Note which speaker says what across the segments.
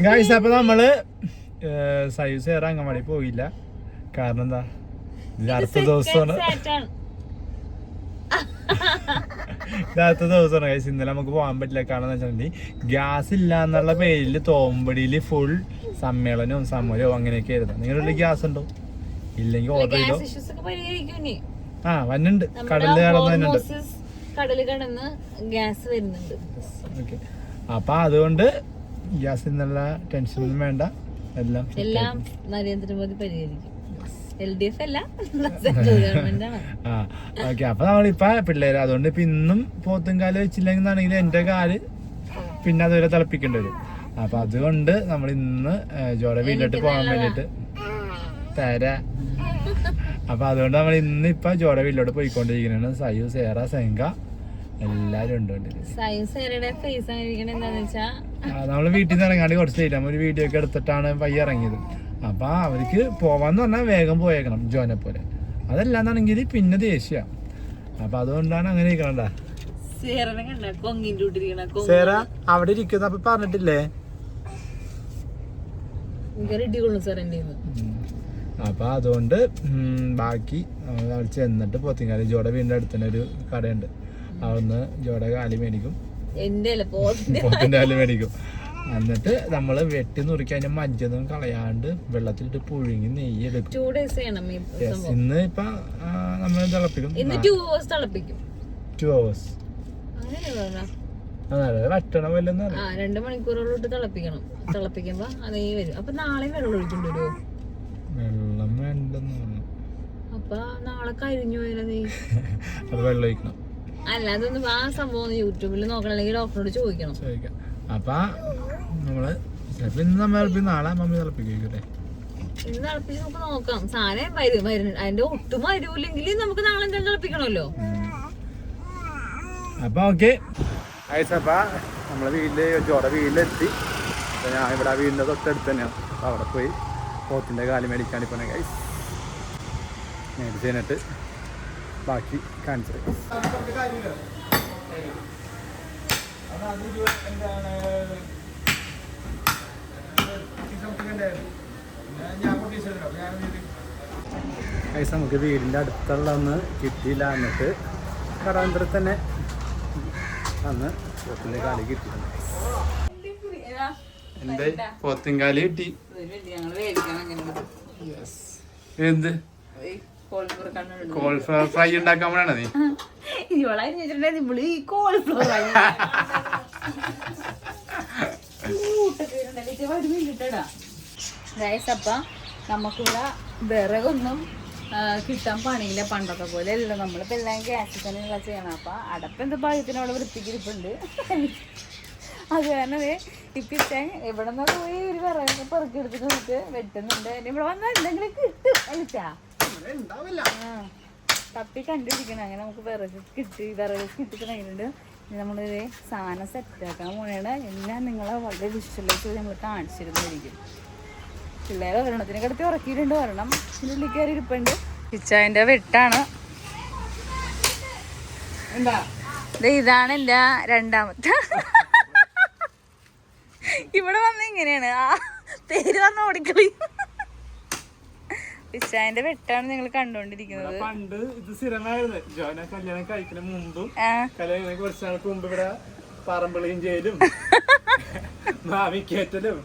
Speaker 1: Guys അപ്പൊ നമ്മള് size കയറാൻ അങ്ങാടി പോയില്ല. കാരണം എന്താ, അടുത്ത ദിവസമാണ് ഗൈസ്. ഇന്നലെ നമുക്ക് പോകാൻ പറ്റില്ല. കാരണം എന്താ വെച്ചിട്ടുണ്ടെങ്കിൽ ഗ്യാസ് ഇല്ല എന്നുള്ള പേരിൽ തോമ്പടിയില് ഫുൾ സമ്മേളനവും സമരവും അങ്ങനെയൊക്കെ ആയിരുന്നു. നിങ്ങളുടെ ഗ്യാസ് ഉണ്ടോ? ഇല്ലെങ്കിൽ ഓർഡർ ചെയ്തോ. വന്നുണ്ട്,
Speaker 2: കടല് കടന്ന് ഗ്യാസ് വരുന്നുണ്ട്.
Speaker 1: അപ്പൊ അതുകൊണ്ട് ഗ്യാസിനുള്ള ടെൻഷനൊന്നും വേണ്ട, എല്ലാം
Speaker 2: നരേന്ദ്രമോദി പരിഹരിക്കും. LDF അല്ല,
Speaker 1: ഓക്കെ. അപ്പൊ നമ്മളിപ്പ പിള്ളേര് അതുകൊണ്ട് ഇപ്പൊ ഇന്നും പോത്തും കാല് വെച്ചില്ലെങ്കിൽ എന്റെ കാല് പിന്നെ അതുവരെ തിളപ്പിക്കേണ്ടി വരും. അപ്പൊ അതുകൊണ്ട് നമ്മൾ ഇന്ന് ജോടെ വീട്ടിലോട്ട് പോകാൻ വേണ്ടിട്ട് അപ്പൊ അതുകൊണ്ട് നമ്മൾ ഇന്ന് ഇപ്പൊ ജോടെ വീട്ടിലോട്ട് പോയിക്കൊണ്ടിരിക്കുന്നതാണ്. സയു, സേറ, സെങ്ക എല്ലാരും ഉണ്ട്. നമ്മള് വീട്ടിൽ നിന്ന് ഇറങ്ങാണ്ട് കുറച്ച് ലേറ്റ് ഒരു വീഡിയോ ഒക്കെ എടുത്തിട്ടാണ് പയ്യ ഇറങ്ങിയത്. അപ്പൊ അവർക്ക് പോവാന്ന് പറഞ്ഞാൽ വേഗം പോയേക്കണം ജോനെ പോലെ. അതല്ലാന്നാണെങ്കിൽ പിന്നെ ദേഷ്യ. അപ്പൊ അതുകൊണ്ടാണ് അങ്ങനെ ഇരിക്കണ. സേറ അവിടെ ഇരിക്കുന്ന അപ്പൊ പറഞ്ഞിട്ടില്ലേ. അപ്പൊ അതുകൊണ്ട് ബാക്കി ചെന്നിട്ട് പോത്തിങ്കാലി ജോടെ വീടിന്റെ അടുത്ത് തന്നെ ഒരു കടയുണ്ട്. അവിടുന്ന് ജോടെ കാലി മേടിക്കും, പോത്തിന്റെ കാലി മേടിക്കും. എന്നിട്ട് നമ്മള് വെട്ടി നുറുക്കി അതിന്റെ മജ്ജൊന്നും കളയാണ്ട് വെള്ളത്തിലിട്ട് പുഴുങ്ങി നെയ്യ് എടുക്കും. ഇന്ന് ഇപ്പൊ നമ്മള് തിളപ്പിക്കും 2 hours. വറ്റണ പോലെ
Speaker 2: 2 മണിക്കൂറോട്ട് തിളപ്പിക്കണം. തിളപ്പിക്കുമ്പോ അതേ വരും. അപ്പൊ നാളെ വെള്ളം ഒഴിക്കേണ്ടി വരുമോ?
Speaker 1: വെള്ളം വേണ്ടെന്ന്.
Speaker 2: അപ്പൊ നാളെ കരിഞ്ഞു പോയാലോ നീ?
Speaker 1: അപ്പൊ വെള്ളം ഒഴിക്കണം.
Speaker 2: അല്ല, അതൊന്നും ആ സംഭവം യൂട്യൂബിൽ നോക്കണം, അല്ലെങ്കിൽ ഡോക്ടറോട് ചോദിക്കണം.
Speaker 1: അപ്പൊ നമ്മള് ഇന്ന് നമ്മൾ നാളെ മമ്മി തിളപ്പിക്കട്ടെ.
Speaker 2: ഇന്ന് തിളപ്പിച്ച് നമുക്ക് നോക്കാം. സാധനം വരും. അതിന്റെ ഒട്ടും വരൂല്ലെങ്കിൽ നമുക്ക് നാളെ എന്തായാലും തിളപ്പിക്കണമല്ലോ.
Speaker 1: അപ്പൊ ഓക്കെ. അയച്ചപ്പ നമ്മളെ വീട്ടില് ജോടെ വീട്ടിലെത്തി. അപ്പൊ ഞാൻ ഇവിടെ വീടിന്റെ തൊട്ടടുത്ത് തന്നെയാണ്. അപ്പൊ അവിടെ പോയി പോത്തിന്റെ കാലി മേടിക്കാൻ ഇപ്പൊ ഗൈസ് മേടിച്ചിട്ട് ബാക്കി കാണിച്ചത്. ഗൈസ് നമുക്ക് വീടിന്റെ അടുത്തുള്ള ഒന്ന് കിട്ടിയില്ല. എന്നിട്ട് കടവന്തരത്ത് തന്നെ അന്ന് പോത്തിന്റെ കാലി കിട്ടിയിട്ടുണ്ട്. എന്റെ പോത്തിൻകാലി കിട്ടി. എന്ത് കോളിഫ്ലവർ ഫ്രൈ ഉണ്ടാക്കാൻ വേണ നീ?
Speaker 2: അപ്പ നമുക്കിവിടെ വിറകൊന്നും കിട്ടാൻ പണിയില്ല, പണ്ടത്തെ പോലെ അല്ല. നമ്മളിപ്പോ എല്ലാം ഗ്യാസിൽ തന്നെയുള്ള ചെയ്യണം. അപ്പൊ അടപ്പെന്ത് ഭാഗ്യത്തിനോട് വൃത്തിക്കിരിപ്പുണ്ട്. അത് കാരണം ഇപ്പിച്ചാൻ എവിടെ നിന്നൊക്കെ പോയി ഒരു വിറകൊക്കെ പെറുക്കി എടുത്തിട്ട് നമുക്ക് വെട്ടുന്നുണ്ട്. ഇവിടെ വന്നാൽ എന്തെങ്കിലും കിട്ടും അലിച്ചാ തപ്പി കണ്ടിരിക്കണം. അങ്ങനെ നമുക്ക് വിറക് കിട്ടിക്കണുണ്ട്. നമ്മളിത് സാധനം സെറ്റാക്കാൻ പോണേണ്. എല്ലാം നിങ്ങളെ വളരെ വിഷ്വലൈസ് നമ്മൾ കാണിച്ചിരുന്നായിരിക്കും. പിള്ളേരെ ഒരെണ്ണത്തിന് കിടത്തി ഉറക്കിയിട്ടുണ്ട്, ഒരെണ്ണം ഇതിനുള്ളിൽ കയറി ഇരിപ്പുണ്ട്. പിച്ചായൻ്റെ വെട്ടാണ്. ഇതാണ് എൻ്റെ രണ്ടാമത്തെ. ഇവിടെ വന്ന ഇങ്ങനെയാണ്, ആ പേര് പറഞ്ഞ ഓടിക്കളി. പിച്ചായന്റെ വെട്ടാണ് നിങ്ങൾ കണ്ടോണ്ടിരിക്കുന്നത്.
Speaker 1: പണ്ട് ഇത് സ്ഥിരമായിരുന്നു. ജോന കല്യാണം കഴിക്കുന്ന മുമ്പും കല്യാണം കുറച്ച് നാൾക്ക് മുമ്പ് ഇവിടെ പറമ്പിളിയും ചെയ്യലും മാവിക്കേറ്റലും.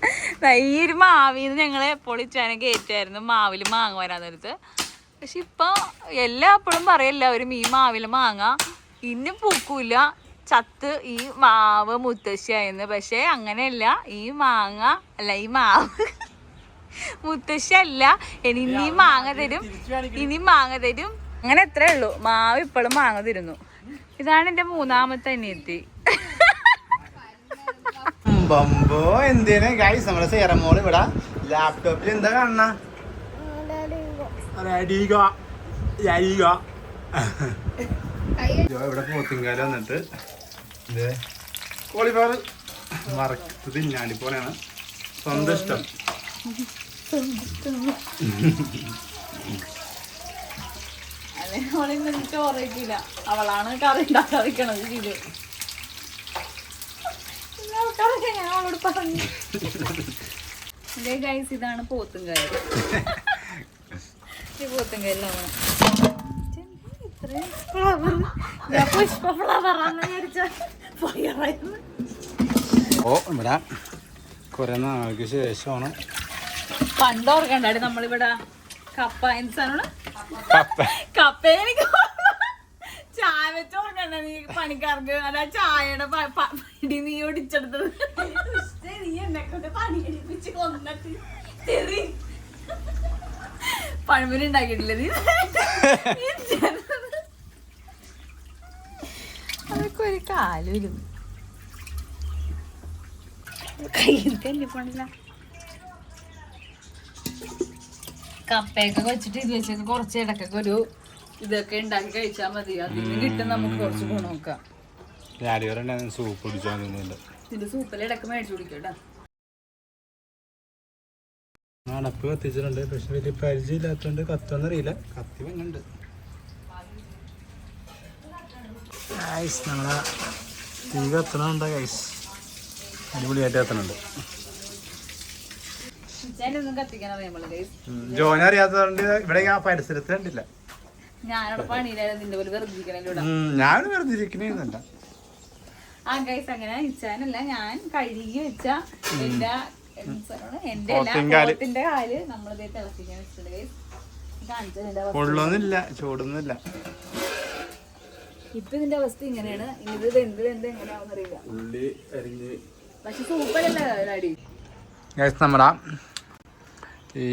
Speaker 2: ഈ ഒരു മാവിന്ന് ഞങ്ങള് എപ്പോഴും ഇച്ചാനെ കയറ്റായിരുന്നു, മാവില് മാങ്ങ വരാൻ നേരത്ത്. പക്ഷെ ഇപ്പൊ എപ്പോഴും പറയെല്ലാവരും ഈ മാവില് മാങ്ങ ഇന്നും പൂക്കൂല, ചത്ത് ഈ മാവ് മുത്തശ്ശിയായിരുന്നു. പക്ഷെ അങ്ങനെയല്ല, ഈ മാങ്ങ അല്ല, ഈ മാവ് മുത്തശ്ശി അല്ല, ഇനി മാങ്ങ തരും, ഇനി മാങ്ങ തരും. അങ്ങനെ എത്രേ ഉള്ളൂ, മാവ് ഇപ്പോഴും മാങ്ങ തരുന്നു. ഇതാണ് എന്റെ മൂന്നാമത്തെ അനിയത്തി.
Speaker 1: എന്തിനാ ഗൈസ് നമ്മളെ സേറമോള് ഇവിടെ ലാപ്ടോപ്പിൽ എന്താ കാണണ? ഇവിടെ പോത്തിങ്കാല വന്നിട്ട് കോളിഫ്ലവർ വറുത്ത് തിന്നാണ്ടി പോലെയാണ് സ്വന്തം ഇഷ്ടം.
Speaker 2: ചോറിക്കില്ല, അവളാണ് കറി ഉണ്ടാക്കാതിരിക്കണത്. ഞാൻ അവളോട് പറഞ്ഞു. ഇതേ ഗൈസ്, ഇതാണ് പോത്തുംകാല്. ഈ പോത്തുംകാലിലാണ് ഇത്രയും ഫ്ലവർ. ഞാൻ പുഷ്പ ഫ്ലവറാന്ന് വിചാരിച്ച ഫയറായിരുന്നു.
Speaker 1: ഓ ഇവിടെ കുറെ നാൾക്ക് ശേഷമാണ്.
Speaker 2: പണ്ട് ഓർക്കണ്ടാടി നമ്മളിവിടെ കപ്പ എന്താണ് കപ്പ, എനിക്ക് ചായ വെച്ച് ഓർക്കണ്ട നീ പണിക്കാർക്ക് അല്ല ചായയുടെ പടി നീ ഒടിച്ചെടുത്തത്. നീ എന്നെ കൊണ്ട് പണിയെടുപ്പിച്ച് കൊന്നിട്ട് പഴമ്പൊരി ഉണ്ടാക്കിയിട്ടില്ല നീ. അതൊക്കെ ഒരു കാലും കയ്യിൽ തന്നെ പോണില്ല. കപ്പയൊക്കെ വെച്ചിട്ട് ഇത് വെച്ചൊക്കെ കുറച്ച് ഇടക്കൊക്കെ ഒരു ഇതൊക്കെ ഉണ്ടാക്കി കഴിച്ചാൽ മതി. അതിന് കിട്ടും നമുക്ക് കുറച്ച് ഗുണമൊക്കെ.
Speaker 1: സൂപ്പ് കുടിച്ചോന്നുണ്ട്.
Speaker 2: ഇതിന്റെ സൂപ്പിൽ ഇടക്ക് മേടിച്ചു കുടിക്കട്ടോ.
Speaker 1: അടപ്പ് കത്തിച്ചിട്ടുണ്ട്, പക്ഷെ വലിയ പരിചയമില്ലാത്തോണ്ട് കത്തുന്നറിയില്ല. കത്തി വന്നുണ്ട്. നമ്മളെ തീ കത്തണുണ്ടോ ഗൈസ്? അടിപൊളിയായിട്ട് കത്തണുണ്ട്. ജോന അറിയാത്തതുകൊണ്ട് ഇവിടെ ആ പരിസരത്ത് കണ്ടില്ല.
Speaker 2: ഞാനവിടെ പണിയിലായിരുന്നു നിന്റെ പോലെ വെറുതെ ഇരിക്കണല്ലോ.
Speaker 1: ഞാൻ വെറുതെ ഇരിക്കണേന്നല്ല.
Speaker 2: ആ ഗൈസ്, അങ്ങനെ ഇച്ചാനല്ല, ഞാൻ കഴുകി വെച്ച എന്റെ പോത്തിന്റെ കാല് നമ്മളിതേ തിളപ്പിക്കാൻ വെച്ചിട്ടുണ്ട് ഗൈസ്.
Speaker 1: കൊള്ളൊന്നുമില്ല, ചൂടൊന്നുമില്ല.
Speaker 2: ഇപ്പൊ ഇതിന്റെ അവസ്ഥ ഇങ്ങനെയാണ്. ഇത് എങ്ങനെയാണെന്ന് അറിയില്ല. പക്ഷെ സൂപ്പറല്ലേ അടി.
Speaker 1: ഗൈസ്, നമ്മുടെ ഈ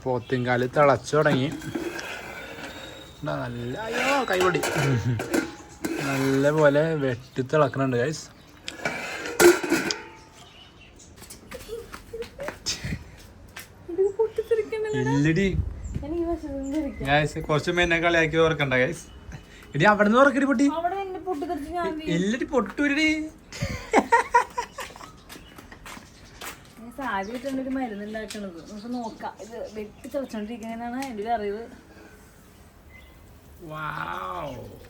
Speaker 1: പോത്തിൻകാല് തിളച്ചു തുടങ്ങി. നല്ല അയ്യോ കൈപൊടി നല്ല പോലെ വെട്ടി തിളക്കണുണ്ട് ഗൈസ്. ഇല്ലടി ഗൈസ്, കുറച്ച് മെന്നെ കളിയാക്കി ഓർക്കണ്ട ഗൈസ്. ഇടി അവിടെ നിന്ന് ഓർക്കടി പൊട്ടി. ഇല്ലടി പൊട്ടൂരടി.
Speaker 2: സാധ്യമായിട്ടൊരു മരുന്നുണ്ടാക്കണത് നമുക്ക് നോക്കാം. ഇത് വെട്ടി തിളച്ചോണ്ടിരിക്കുന്നതാണ് എൻ്റെ ഒരു അറിവ്.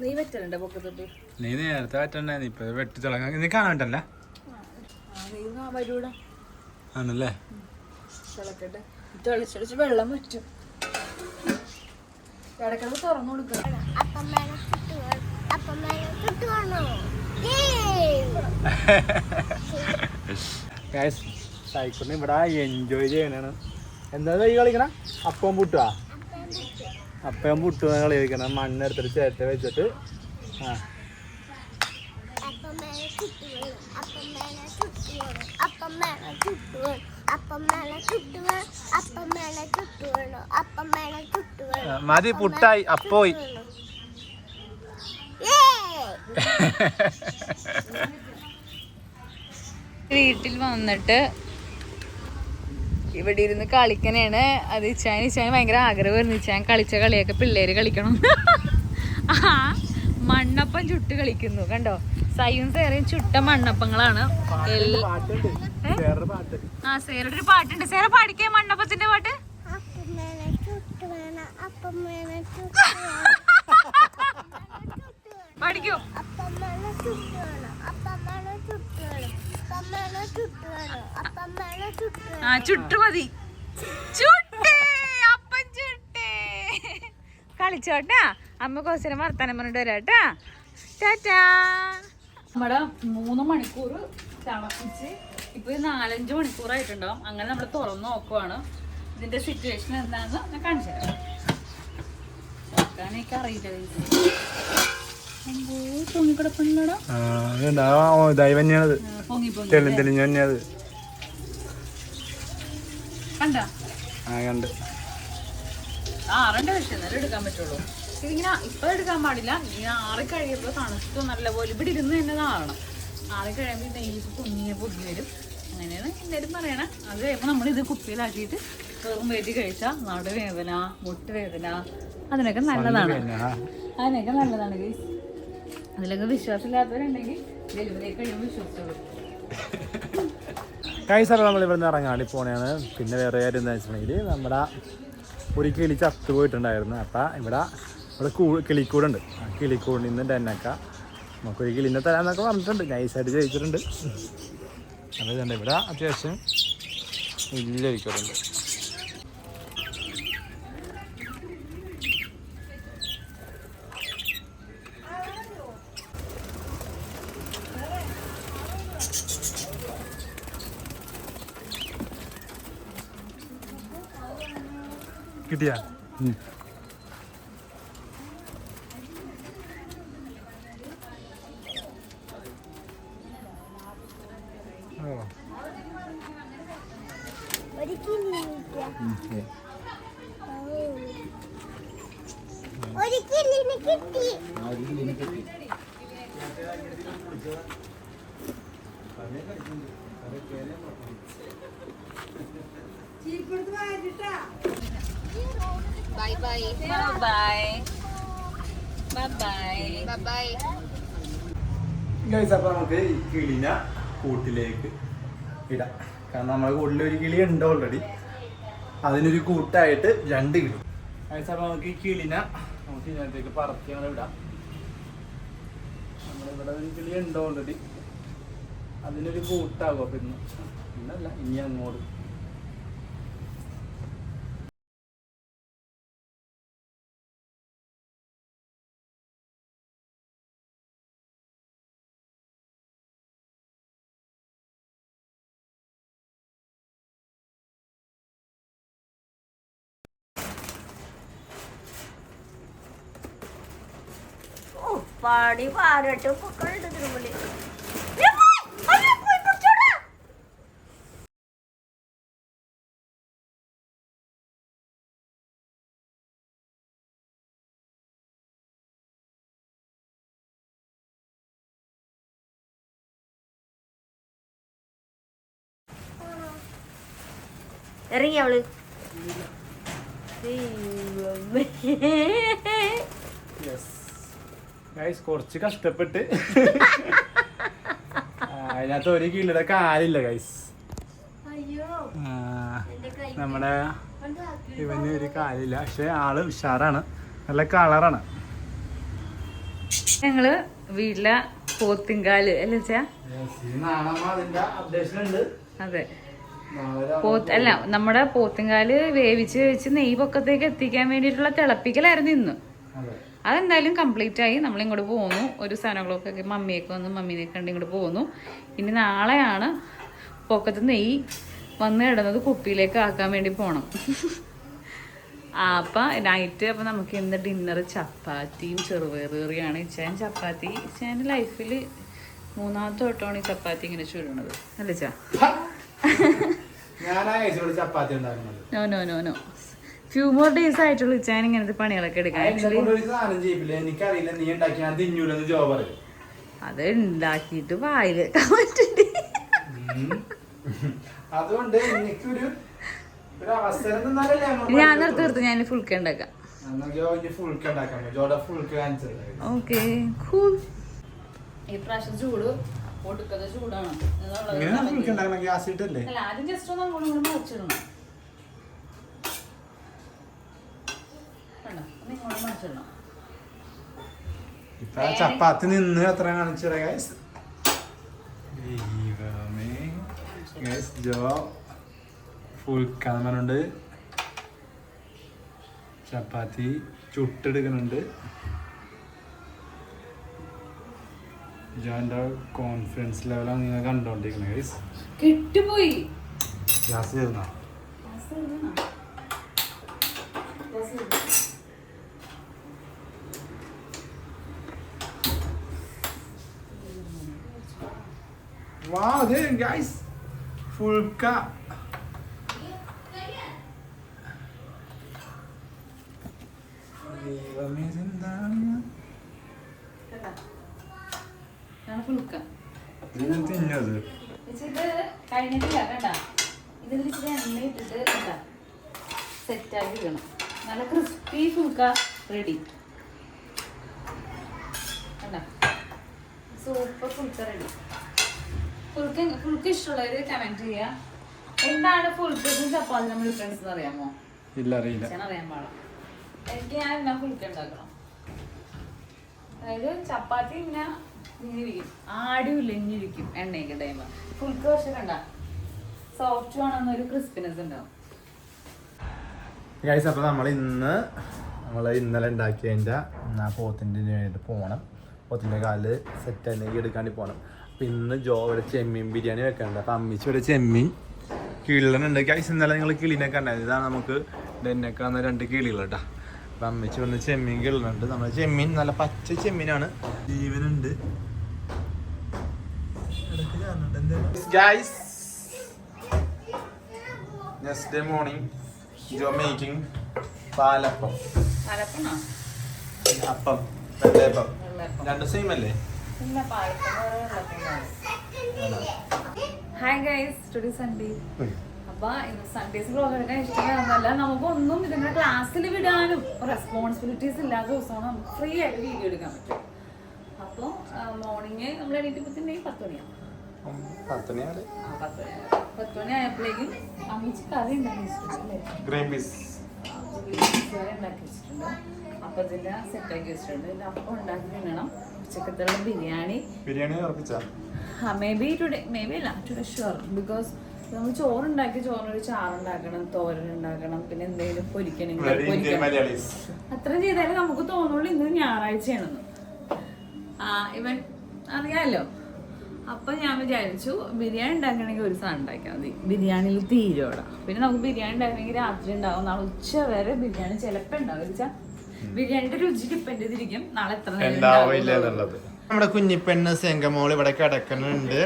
Speaker 2: നീ വെറ്റലുണ്ടോ പൊക്കത്തൊട്ട്?
Speaker 1: നീ നേരത്തെ വെറ്റണ്ടായിരുന്നു, ഇപ്പൊ വെട്ടി തിളങ്ങാൻ നീ കാണണ്ടല്ലേ?
Speaker 2: വരൂടാ
Speaker 1: ആണല്ലേ?
Speaker 2: തിളക്കട്ടെ. തിളച്ചടിച്ച് വെള്ളം വറ്റും. ഇടക്കിടക്ക് തുറന്നു കൊടുക്കണം.
Speaker 1: സൈക്കിളിന് ഇവിടെ എൻജോയ് ചെയ്യണാണ്. എന്താ കൈ കളിക്കണ? അപ്പം പുട്ടുവാ? അപ്പം പുട്ടുക കളി കളിക്കണം. മണ്ണെടുത്തിട്ട് ചേട്ട വെച്ചിട്ട് മതി പുട്ടായി അപ്പോയി.
Speaker 2: വീട്ടിൽ വന്നിട്ട് ഇവിടെ ഇരുന്ന് കളിക്കണേണ്. അത് ഇച്ചാൻ ഭയങ്കര ആഗ്രഹമായിരുന്നു. ഇച്ചാൻ കളിച്ച കളിയൊക്കെ പിള്ളേര് കളിക്കണം. ആ മണ്ണപ്പം ചുട്ട് കളിക്കുന്നു കണ്ടോ. സയും സേറയും ചുട്ട മണ്ണപ്പങ്ങളാണ്. ആ സേറയുടെ ഒരു പാട്ടുണ്ട്. സേറ പാടിക്കേ മണ്ണപ്പത്തിന്റെ പാട്ട്. പഠിക്കൂ. ആ ചുട്ടു മതി. ചുട്ടേ അപ്പം ചുട്ടേ. കളിച്ചോട്ടാ. അമ്മ കുറച്ചേരം വർത്താനം പറഞ്ഞിട്ട് വരാട്ടാ. ടാറ്റാ. നമ്മുടെ 3 മണിക്കൂർ തിളപ്പിച്ച് ഇപ്പൊ 4-5 മണിക്കൂറായിട്ടുണ്ടാവും. അങ്ങനെ നമ്മൾ തുറന്നു നോക്കുവാണ്. ഇതിന്റെ സിറ്റുവേഷൻ എന്താണെന്ന് ഞാൻ കാണിച്ചു തരാം. നോക്കാനൊക്കെ അറിയില്ല. പൊങ്ങിക്കിടപ്പുണ്ടോ? പൊങ്ങി കണ്ട ആറണ്ട പക്ഷെ എന്നാലും എടുക്കാൻ പറ്റുള്ളൂ. ഇതിങ്ങനെ ഇപ്പൊ എടുക്കാൻ പാടില്ല. ഇങ്ങനെ ആറി കഴിയുമ്പോ തണുത്ത് നല്ലപോലെ ഇവിടെ ഇരുന്ന് തന്നെ കാണണം. ആറി കഴിയുമ്പോൾ നെയ്യ് പൊങ്ങി വരും. അങ്ങനെയാണ് എല്ലാവരും പറയണേ. അത് കഴിയുമ്പോൾ നമ്മളിത് കുപ്പിയിലാക്കിയിട്ട് വെറും വേറ്റി കഴിച്ചാൽ നടുവേദന, മുട്ടുവേദന അതിനൊക്കെ നല്ലതാണ്. ഗൈസ്. അതിലൊക്കെ വിശ്വാസമില്ലാത്തവരുണ്ടെങ്കിൽ ഡെലിവറി കഴിയുമ്പോൾ വിശ്വസിച്ചോളൂ.
Speaker 1: കൈസാറ് നമ്മളിവിടുന്ന് ഇറങ്ങാടി പോണെയാണ്. പിന്നെ വേറെ കാര്യം എന്താ വെച്ചിട്ടുണ്ടെങ്കിൽ നമ്മുടെ ഒരു കിളി ചത്തു പോയിട്ടുണ്ടായിരുന്നു. അപ്പം ഇവിടെ കിളിക്കൂടുണ്ട്. ആ കിളിക്കൂടിൽ നിന്ന് ഡെന്നൊക്കെ നമുക്കൊരു കിളിനെ തരാമെന്നൊക്കെ പറഞ്ഞിട്ടുണ്ട്. നൈസായിട്ട് ചോദിച്ചിട്ടുണ്ട്. അപ്പോൾ ഇതുണ്ട് ഇവിടെ അത്യാവശ്യം വലിയ ഐക്കോട്ടുണ്ട്. കിട്ടിയാ
Speaker 2: bye bye bye bye bye bye.
Speaker 1: അപ്പോൾ നമുക്ക് ഈ കിളിന കൂട്ടിലേക്ക് ഇടാം. കാരണം നമ്മുടെ കൂട്ടിലൊരു കിളി ഉണ്ട് ഓൾറെഡി. അതിനൊരു കൂട്ടായിട്ട് 2 കിളി. അപ്പോൾ നമുക്ക് ഈ കിളിന നമുക്ക് ഇതിനകത്തേക്ക് പറത്തി അങ്ങനെ വിടാം. നമ്മളിവിടെ ഒരു കിളി ഉണ്ട് ഓൾറെഡി. അതിനൊരു കൂട്ടാകും. അപ്പം ഇന്നല്ല ഇനി അങ്ങോട്ട്
Speaker 3: പാടി പാരട്ട് പൊക്കളുടെ തിരുമലി ഇറങ്ങി അവള്.
Speaker 1: കുറച്ച് കഷ്ടപ്പെട്ട് അതിനകത്ത് ഒരു കിളിയുടെ കാലില്ല ഗൈസ്. നമ്മുടെ ഇവന് ഒരു കാലില്ല. പക്ഷെ ആള് ഉഷാറാണ്, നല്ല കളറാണ്.
Speaker 2: ഞങ്ങള് വീട്ടിലെ പോത്തിങ്കാല് അല്ലേ ചാ? അതെ, അല്ല നമ്മുടെ പോത്തിങ്കാല് വേവിച്ച് വെച്ച് നെയ്യ് പൊക്കത്തേക്ക് എത്തിക്കാൻ വേണ്ടിയിട്ടുള്ള തിളപ്പിക്കലായിരുന്നു ഇന്ന്. അതെന്തായാലും കംപ്ലീറ്റ് ആയി. നമ്മളിങ്ങോട്ട് പോന്നു. ഒരു സാധനങ്ങളൊക്കെ മമ്മിയൊക്കെ വന്ന് മമ്മീനെ കണ്ട് ഇങ്ങോട്ട് പോന്നു. ഇനി നാളെയാണ് പൊക്കത്ത് നെയ്യ് വന്ന് ഇടുന്നത് കുപ്പിയിലേക്ക് ആക്കാൻ വേണ്ടി പോകണം. അപ്പം നൈറ്റ് അപ്പം നമുക്ക് ഇന്ന് ഡിന്നർ ചപ്പാത്തിയും ചെറുപയറുകറിയാണ്. ഇച്ചാൻ ചപ്പാത്തി, ഇച്ചാൻ്റെ ലൈഫിൽ 3ാമത്തെ വട്ടമാണ് ഈ ചപ്പാത്തി ഇങ്ങനെ ചുരുണത് അല്ലേ ചാ? No no no no, few more days ആയിട്ടുള്ളൂ ഇച്ചാൻ ഇങ്ങനത്തെ പണികളൊക്കെ എടുക്കാൻ. അത് ഉണ്ടാക്കിയിട്ട് വായിൽ വെക്കാൻ പറ്റുന്നുണ്ട്. ഞാൻ നിർത്ത് ഞാൻ ഫുൾക്ക ഉണ്ടാക്കാം. ഓക്കെ, ഈ പ്രാവശ്യം ചൂട് ഒടുക്കത്തെ ചൂടാണ്. അല്ല, ആദ്യം ജസ്റ്റ് ഒന്ന് അങ്ങോട്ടും ഇങ്ങോട്ട് മറിച്ചിടണം.
Speaker 1: ചപ്പാത്തി നിന്ന് എത്ര കാണിച്ചോ ഫുൾ കാണുന്നുണ്ട്. ചപ്പാത്തി ചുട്ടെടുക്കുന്നുണ്ട്. ജോന്റെ കോൺഫിഡൻസ് ലെവലാണ് നിങ്ങൾ കണ്ടോണ്ടിരിക്കുന്നത് ഗൈസ്.
Speaker 2: കിട്ടുപോയി
Speaker 1: ഗ്യാസ് ചേർന്ന Wow, there guys, full cup. Amazing dana.
Speaker 2: ഫുൾക്ക
Speaker 1: ഇത് തിന്നത്
Speaker 2: ഇത് കഴിഞ്ഞിട്ടില്ല കണ്ട. ഇതിൽ ഇച്ചിരി എണ്ണ ഇട്ടിട്ട് കണ്ട സെറ്റാക്കി ഇടണം. നല്ല ക്രിസ്പി ഫുൾക്ക റെഡി. കണ്ട, സൂപ്പർ ഫുൾക്ക റെഡി. ഫുൾക്ക് ഇഷ്ടമുള്ളവര് കമന്റ് ചെയ്യാ. എന്താണ് ഫുൾക്കും ചപ്പാത്തി നമ്മൾ ഡിഫറൻസ് അറിയാമോ?
Speaker 1: ഇല്ല, അറിയില്ല.
Speaker 2: അറിയാൻ പാടില്ല. എനിക്ക് ഞാൻ എന്നാ ഫുൾക്ക് ഉണ്ടാക്കണം. അതായത് ചപ്പാത്തി ഇങ്ങനെ ആടിയും ഇല്ലഞ്ഞിരിക്കും എണ്ണയൊക്കെ ടൈം ഫുൾക്ക് പക്ഷെ കണ്ട സോഫ്റ്റ് ആണെന്നൊരു ക്രിസ്പിനെസ് ഉണ്ടാവും.
Speaker 1: ഗൈസ് അപ്പോൾ നമ്മൾ ഇന്നലെ ഉണ്ടാക്കിയതിൻ്റെ പോത്തിൻ്റെ വേണ്ടിയിട്ട് പോകണം. പോത്തിൻ്റെ കാല് സെറ്റ് അല്ലെങ്കിൽ എടുക്കാണ്ടി പോകണം. അപ്പം ഇന്ന് ഇവിടെ ചെമ്മീൻ ബിരിയാണി വെക്കാനുണ്ട്. അപ്പം അമ്മിച്ച് ഇവിടെ ചെമ്മീൻ കിളിനുണ്ട്. ഗൈസ് ഇന്നലെ നിങ്ങൾ കിളിനൊക്കെ ഉണ്ടായിരുന്നു. ഇതാണ് നമുക്ക് ഡെന്നൊക്കെ 2 കിളികൾ കേട്ടോ. അപ്പം അമ്മിച്ച് വന്ന് ചെമ്മീൻ കിളിനുണ്ട്. നമ്മൾ ചെമ്മീൻ നല്ല പച്ച ചെമ്മീനാണ്, ജീവനുണ്ട്. ഗൈസ് നെക്സ്റ്റ് ഡേ മോർണിംഗ് ജോ മേക്കിംഗ് പാലപ്പം. അപ്പം വെള്ളയപ്പം രണ്ടും സെയിം അല്ലേ?
Speaker 2: Hi guys, today Sunday. അപ്പൊ സൺഡേസ് വ്ലോഗ് എടുക്കാൻ ഇഷ്ടമല്ല. നമുക്കൊന്നും ഇതിന്റെ ക്ലാസ്സിൽ വിടാനും റെസ്പോൺസിബിലിറ്റീസ് ഇല്ലാത്ത ദിവസമാണ് നമുക്ക് ഫ്രീ ആയിട്ട് വീഡിയോ എടുക്കാൻ പറ്റും. അപ്പോൾ മോർണിംഗ് നമ്മൾ എണീറ്റപ്പോഴത്തേക്കും 10 മണിയാവും. 10 മണി ആയപ്പോഴേക്കും അമ്മച്ചി കറി ഉണ്ടാക്കി വെച്ചിട്ടുണ്ട്. ഉണ്ടാക്കി വെച്ചിട്ടുണ്ട്. അപ്പത്തിന്റെ സെറ്റാക്കി വെച്ചിട്ടുണ്ട്. അപ്പം ഉണ്ടാക്കി തിന്നണം. ഉച്ചക്കത്തുള്ള ബിരിയാണി മേ ബി അല്ല ടുഡേ ഷുവർ. ബിക്കോസ് നമ്മൾ ചോറുണ്ടാക്കി ചോറിനൊരു ചാറുണ്ടാക്കണം, തോരൻ ഉണ്ടാക്കണം, പിന്നെ എന്തെങ്കിലും പൊരിക്കണമെങ്കിൽ അത്രയും ചെയ്താലേ നമുക്ക് തോന്നുള്ളൂ ഇന്ന് ഞായറാഴ്ചയാണെന്ന്. ഇവൻ അറിയാമല്ലോ. അപ്പൊ ഞാൻ വിചാരിച്ചു ബിരിയാണി ഉണ്ടാക്കണമെങ്കിൽ ഒരു സാധനം ഉണ്ടാക്കിയാൽ മതി, ബിരിയാണിയിൽ തീരോടാ. പിന്നെ നമുക്ക് ബിരിയാണി ഉണ്ടാക്കണമെങ്കിൽ രാത്രി ഉണ്ടാവും, നാളെ ഉച്ച വരെ ബിരിയാണി ചിലപ്പോൾ ഉണ്ടാവും. ബിരിയാണിയുടെ രുചി ഡിപ്പെൻഡ് ചെയ്തിരിക്കും നാളെ എത്ര നേരം.
Speaker 1: നമ്മുടെ കുഞ്ഞിപ്പെണ്ണ് സെങ്കമോൾ ഇവിടെ കിടക്കുന്നുണ്ട്.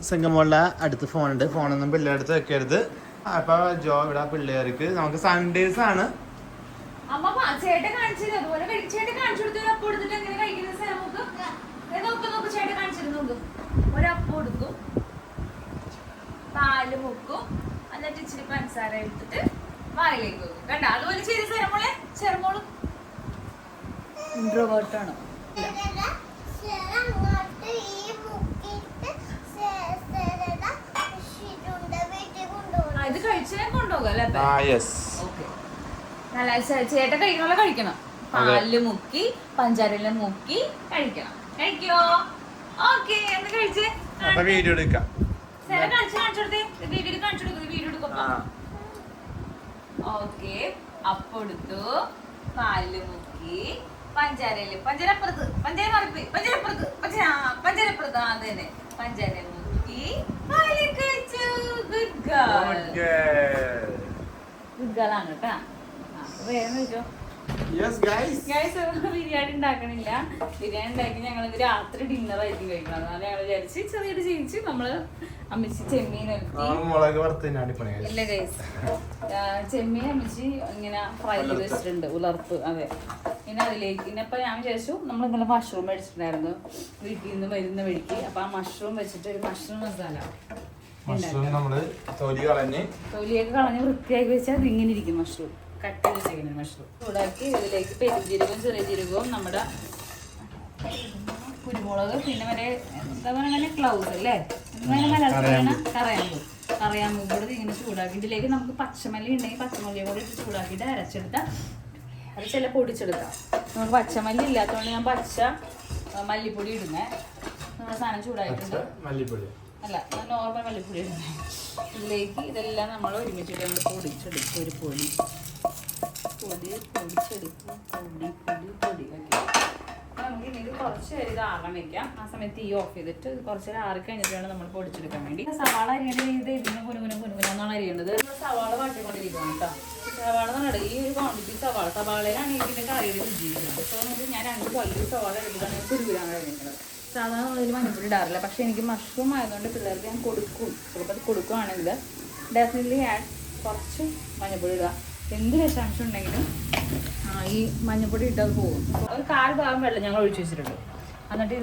Speaker 1: സെങ്കമോളുടെ അടുത്ത് ഫോണുണ്ട്. ഫോണൊന്നും പിള്ളേരുടെ അടുത്ത് വെക്കരുത്. അപ്പൊ ജോ ഇവിടെ പിള്ളേർക്ക് നമുക്ക് സൺഡേസ് ആണ്.
Speaker 2: അമ്മ ചേട്ടൻ കാണിച്ചത് അതുപോലെ ചേട്ടൻ കാണിച്ചു കൊടുത്തു. അപ്പം എടുത്തിട്ട് എങ്ങനെ കഴിക്കുന്ന നോക്ക് ചേട്ടൻ കാണിച്ചിരുന്നു. ഒരപ്പം എടുക്കും, പാല് മുക്കും, എന്നിട്ട് ഇച്ചിരി പഞ്ചസാര എടുത്തിട്ട് വായിലേക്ക് വെക്കും. കണ്ട അതുപോലെ ചെയ്ത് ചെറുമോളും ഇൻട്രോവേർട്ടാണ്. ഇത് കഴിച്ചാൽ കൊണ്ടുപോകാം അല്ലേ? നല്ല ചേട്ടൻ കഴിക്കണ കഴിക്കണം. പാലില് മുക്കി പഞ്ചാരയില് മുക്കി കഴിക്കണം. കഴിക്കോ? ഓക്കെ, എന്ന് കഴിച്ച്
Speaker 1: വീഡിയോ എടുക്കാം.
Speaker 2: ഓക്കെ, അപ്പം എടുത്തു, പാലില് മുക്കി, പഞ്ചാരപ്പുറത്ത് അതന്നെ പഞ്ചാര മുക്കി പാലിലേക്ക് വെച്ചു. ഗുഡ് ഗേൾ ആണ് കേട്ടാ. വേഗം വെച്ചോ. ബിരിയാണി ഉണ്ടാക്കണില്ല. ബിരിയാണി ഉണ്ടാക്കി ഞങ്ങൾ രാത്രി ഡിന്നർ ആയിരിക്കും കഴിക്കണം. അതാണ് ഞങ്ങൾ വിചാരിച്ച് ചെറിയൊരു ചേച്ചി നമ്മള് അമ്മച്ചി ചെമ്മീൻ ഇല്ല ഗൈസ്, ചെമ്മീൻ അമ്മച്ചി ഇങ്ങനെ ഫ്രൈ ചെയ്ത് വെച്ചിട്ടുണ്ട്, ഉലർത്ത്. അതെ, പിന്നെ അതിലേക്ക് ഇന്നിപ്പോ ഞാൻ വിചാരിച്ചു നമ്മൾ ഇന്നലെ മഷ്റൂം മേടിച്ചിട്ടുണ്ടായിരുന്നു വീട്ടിൽ നിന്ന് വരുന്ന വഴിക്ക്. അപ്പൊ ആ മഷ്റൂം വെച്ചിട്ട് ഒരു മഷ്റൂം മസാല തൊലിയൊക്കെ കളഞ്ഞ് വൃത്തിയാക്കി വെച്ചാൽ അത് ഇങ്ങനെ ഇരിക്കും. മഷ്റൂം കട്ട് ചെയ്ത് വെച്ചിരിക്കുന്ന മഷ്റൂം ചൂടാക്കി ഇതിലേക്ക് പെരുംജീരകവും ചെറിയ ജീരകവും നമ്മുടെ കുരുമുളക്, പിന്നെ വരെ എന്താ പറയുക ക്ലൗസ് അല്ലേ, കറിയാമ്പൂ കൂടെ ഇങ്ങനെ ചൂടാക്കി ഇതിലേക്ക് നമുക്ക് പച്ചമല്ലി ഉണ്ടെങ്കിൽ പച്ചമല്ലിയും കൂടെ ഇട്ട് ചൂടാക്കിയിട്ട് അരച്ചെടുത്താൽ അത് ചില പൊടിച്ചെടുക്കാം. നമുക്ക് പച്ചമല്ലി ഇല്ലാത്തതുകൊണ്ട് ഞാൻ പച്ച മല്ലിപ്പൊടി ഇടുന്നേ. നമ്മുടെ സാധനം ചൂടായിട്ടുണ്ട്. അല്ല, നോർമൽ മല്ലിപ്പൊടി ഇടുന്നേ. ഇതിലേക്ക് ഇതെല്ലാം നമ്മൾ ഒരുമിച്ചിട്ട് നമ്മൾ പൊടിച്ചെടുക്കും. ഒരു പൊടിച്ചെടുക്കും. പൊടി ഓക്കെ. നമുക്ക് ഇനി ഇത് കുറച്ച് നേരം ഇത് ആറാൻ വെക്കാം. ആ സമയത്ത് തീ ഓഫ് ചെയ്തിട്ട് കുറച്ച് നേരം ആറി കഴിഞ്ഞിട്ട് വേണം നമ്മൾ പൊടിച്ചെടുക്കാൻ വേണ്ടി. സവാള അരിയേണ്ട ഇത് ഇതിന് കുനുകുനാന്നാണ് അരിയേണ്ടത്. സവാള വാട്ടിക്കൊണ്ടിരിക്കണം കേട്ടോ. സവാള എന്നാണ് ഈ ഒരു ക്വാണ്ടിറ്റി സവാളയിലാണ് ഇതിൻ്റെ കറിയുടെ രുചി ചെയ്യുന്നത്. സോ നമുക്ക് ഞാൻ 2 വലിയ സവാള എടുത്തിട്ടാണ് കുരുവിലാണ് കഴിഞ്ഞിരിക്കുന്നത്. സാധാരണ നമ്മളിൽ മഞ്ഞപ്പൊടി ഇടാറില്ല, പക്ഷേ എനിക്ക് മഷ്റൂം ആയതുകൊണ്ട് പിള്ളേർക്ക് ഞാൻ കൊടുക്കും. ചിലപ്പോൾ അത് കൊടുക്കുകയാണെങ്കിൽ ഡെഫിനറ്റ്ലി കുറച്ച് മഞ്ഞപ്പൊടി ഇടുക. എന്ത് വിഷാംശം ഉണ്ടെങ്കിലും ഈ മഞ്ഞപ്പൊടി ഇട്ടത് പോകും. ഒരു 1/4 ഭാഗം വെള്ളം ഞങ്ങൾ ഒഴിച്ചു വെച്ചിട്ടുണ്ട്. എന്നിട്ട്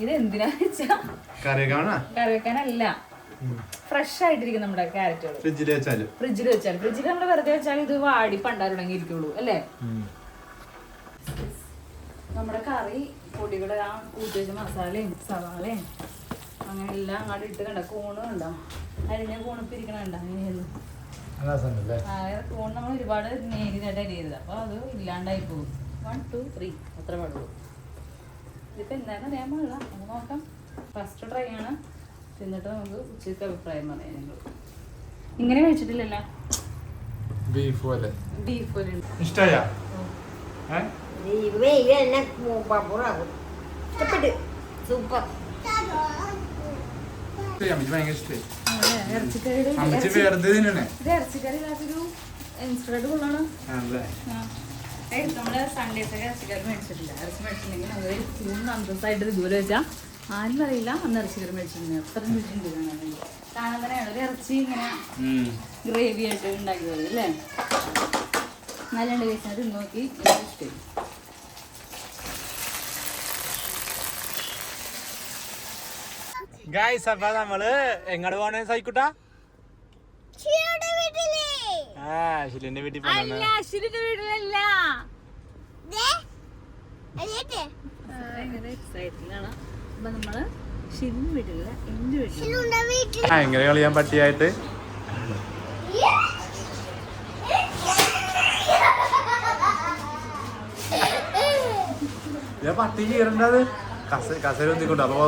Speaker 2: ഇത് എന്തിനാ വെച്ചാൽ കറി വെക്കാനല്ല, ഫ്രഷ് ആയിട്ടിരിക്കും നമ്മുടെ ക്യാരറ്റുകൾ. ഫ്രിഡ്ജിൽ വെച്ചാൽ നമ്മൾ വെറുതെ വെച്ചാൽ ഇത് വാടി പണ്ടാരുടങ്ങിയിരിക്കുള്ളൂ അല്ലേ. നമ്മുടെ കറി പൊടികളുടെ ആ കൂട്ടി വെച്ച മസാലയും സവാളയും അങ്ങനെ എല്ലാം അങ്ങോട്ട് ഇട്ട് കണ്ട കൂണ് കണ്ടോ, അരിഞ്ഞ കൂണിപ്പിരിക്കണുണ്ടോ അങ്ങനെയൊന്നും. കൂൺ നമ്മൾ ഒരുപാട് നേരിതായിട്ട് അരിയരുത്, അപ്പോൾ അത് ഇല്ലാണ്ടായി പോകും. 1 2 3 അത്ര പാടുള്ളൂ. ഇതിപ്പോൾ എന്താണെന്ന് അറിയാൻ പാടില്ല, നമുക്ക് നോക്കാം. ഫസ്റ്റ് ട്രൈ ആണ്, തിന്നിട്ട് നമുക്ക് ഉച്ചയ്ക്ക് അഭിപ്രായം പറയാം. ഞങ്ങൾ ഇങ്ങനെ കഴിച്ചിട്ടില്ലല്ലോ,
Speaker 1: ബീഫ് പോലെ.
Speaker 2: ബീഫ് പോലെ ഉണ്ട്.
Speaker 1: ഇഷ്ടമായ
Speaker 3: ഇഷ്ടപ്പെട്ട് സൂപ്പർ.
Speaker 1: ഭയങ്കര ഇഷ്ടമായി.
Speaker 2: ഇറച്ചിക്കറിയുടെ
Speaker 1: അമ്മച്ചി വെറുതെ തിന്നണേ.
Speaker 2: ഇത് ഇറച്ചിക്കറി ഇല്ലാത്തൊരു ഇൻസ്റ്റന്റ് കൊള്ളാണ്. നമ്മള് സൺഡേസൊക്കെ ഇറച്ചിക്കറി മേടിച്ചിട്ടില്ല. ഇറച്ചി മേടിച്ചിട്ടുണ്ടെങ്കിൽ നമ്മൾ മൂന്ന് അന്തസ്സായിട്ട് ഇതുപോലെ വെച്ചാൽ ആരും പറയില്ല അന്ന് ഇറച്ചിക്കറി മേടിച്ചിട്ടുണ്ട്. അത്രയും രുചിയുണ്ട് കാണാൻ തന്നെയാണ്. ഒരു ഇറച്ചി ഇങ്ങനെ ഗ്രേവി ആയിട്ട് ഉണ്ടാക്കിയത് അല്ലേ, നല്ലുണ്ട്. കഴിച്ചാൽ തിന്ന് നോക്കി ഇഷ്ടമായി.
Speaker 1: ഗായ്സ്, അപ്പൊ നമ്മള് എങ്ങോട്ട് പോണേ സൈക്കുട്ടാ? ഷിലിന്റെ വീട്ടിൽ പോണ.
Speaker 2: അശ്വിന്റെ വീട്ടിലല്ല, ഭയങ്കര എക്സൈറ്റിംഗ് ആണ്. അപ്പൊ നമ്മള് ഷിലിന്റെ വീട്ടിലല്ല, എന്റെ വീട്ടിൽ
Speaker 1: ഭയങ്കര കളിയാൻ പട്ടിയായിട്ട്. പട്ടി കീറണ്ടത് കസേര ഒന്നിക്കൊണ്ട്. അപ്പൊ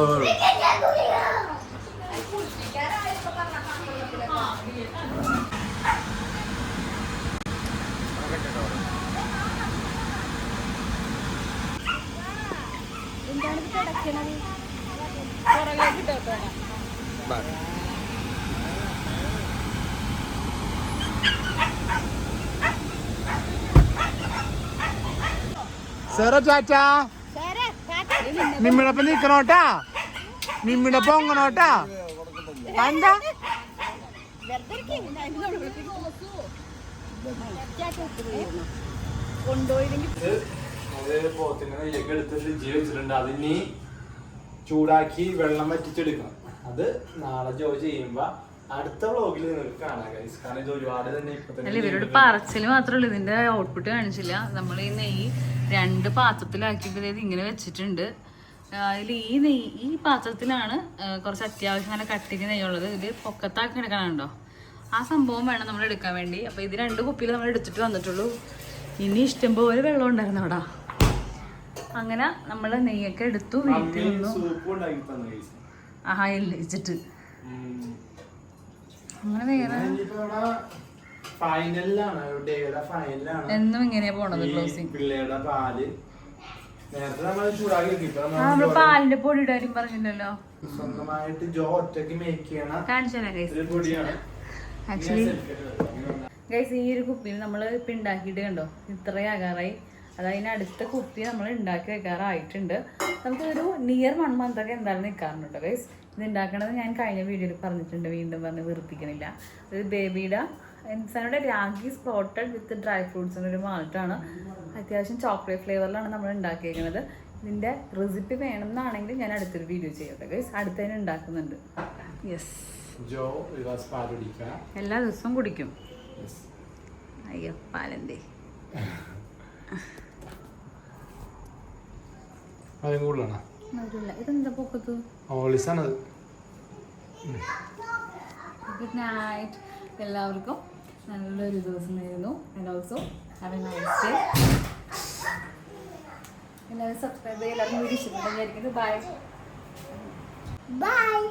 Speaker 1: സെറ ചാച്ചാ നിമ്മിടൊപ്പം നിക്കണോട്ടാ, നിമ്മിടൊപ്പം ഒങ്ങണോട്ടാ. എന്താ അതിനി ചൂടാക്കി വെള്ളം വറ്റിച്ചെടുക്കണം. അത് നാളെ ജോലി ചെയ്യുമ്പോ അടുത്ത വ്ളോഗിൽ നിങ്ങൾക്ക് കാണാം. കാരണം ഇത് ഒരുപാട് തന്നെ
Speaker 2: അല്ല, ഇവരോട് പറച്ചില് മാത്രമേ ഉള്ളൂ, ഇതിന്റെ ഔട്ട്പുട്ട് കാണിച്ചില്ല. നമ്മൾ ഈ നെയ്യ് 2 പാത്രത്തിലാക്കിയപ്പോൾ ഇങ്ങനെ വെച്ചിട്ടുണ്ട്. അതിൽ ഈ പാത്രത്തിലാണ് കുറച്ച് അത്യാവശ്യം നല്ല കട്ടിക്ക് നെയ്യുള്ളത്. ഇതിൽ പൊക്കത്താക്കി എടുക്കണുണ്ടോ, ആ സംഭവം വേണം നമ്മൾ എടുക്കാൻ വേണ്ടി. അപ്പോൾ ഇത് 2 കുപ്പിയിൽ നമ്മൾ എടുത്തിട്ട് വന്നിട്ടുള്ളൂ. ഇനി ഇഷ്ടംപോലെ വെള്ളം ഉണ്ടായിരുന്നു അവിടെ. അങ്ങനെ നമ്മൾ നെയ്യൊക്കെ എടുത്തു വീട്ടിൽ നിന്നു. ആഹാ, എല്ലിച്ചിട്ട് അങ്ങനെ വേറെ എന്നും ഇങ്ങനെയാ പോണത് ക്ലോസിങ്. നമ്മള് പാലിന്റെ പൊടി ഇടാനും പറഞ്ഞില്ലല്ലോ. ആക്ച്വലി ഗൈസ്, ഈ ഒരു കുപ്പിയിൽ നമ്മൾ ഇപ്പം ഉണ്ടാക്കിയിട്ട് കണ്ടോ ഇത്രയാകാറായി. അതതിന് അടുത്ത കുപ്പി നമ്മൾ ഉണ്ടാക്കി വെക്കാറായിട്ടുണ്ട്. നമുക്കൊരു നിയർ 1 month ഒക്കെ എന്തായാലും നിൽക്കാറുണ്ട് ഗൈസ്. ഇത് ഉണ്ടാക്കണത് ഞാൻ കഴിഞ്ഞ വീഡിയോയിൽ പറഞ്ഞിട്ടുണ്ട്, വീണ്ടും പറഞ്ഞ് വെറുപ്പിക്കണില്ല. ഒരു ബേബിയുടെ ഇൻസാനോടെ രാഗി സ്പ്രോട്ടഡ് വിത്ത് ഡ്രൈ ഫ്രൂട്ട്സിൻ്റെ ഒരു മാൾട്ടാണ്. അത്യാവശ്യം ചോക്ലേറ്റ് ഫ്ലേവറിലാണ് നമ്മൾ ഉണ്ടാക്കിയേക്കുന്നത്. ഇതിൻ്റെ റെസിപ്പി വേണമെന്നാണെങ്കിൽ ഞാൻ അടുത്തൊരു വീഡിയോ ചെയ്യട്ടെ ഗൈസ്. അടുത്തതിന് ഉണ്ടാക്കുന്നുണ്ട്. യെസ്, എല്ലാ ദിവസവും കുടിക്കും. അയ്യോ, പാലെന്തേ ഇതെന്താ പൊക്കത്ത്? ഗുഡ് നൈറ്റ് എല്ലാവർക്കും. നല്ലൊരു ദിവസം നേരുന്നു. And also have A nice day. എല്ലാവരും സബ്സ്ക്രൈബ് ചെയ്യുക. എല്ലാവർക്കും വീഡിയോ ഇഷ്ടപ്പെട്ടു വിചാരിക്കുന്നു. ബൈ.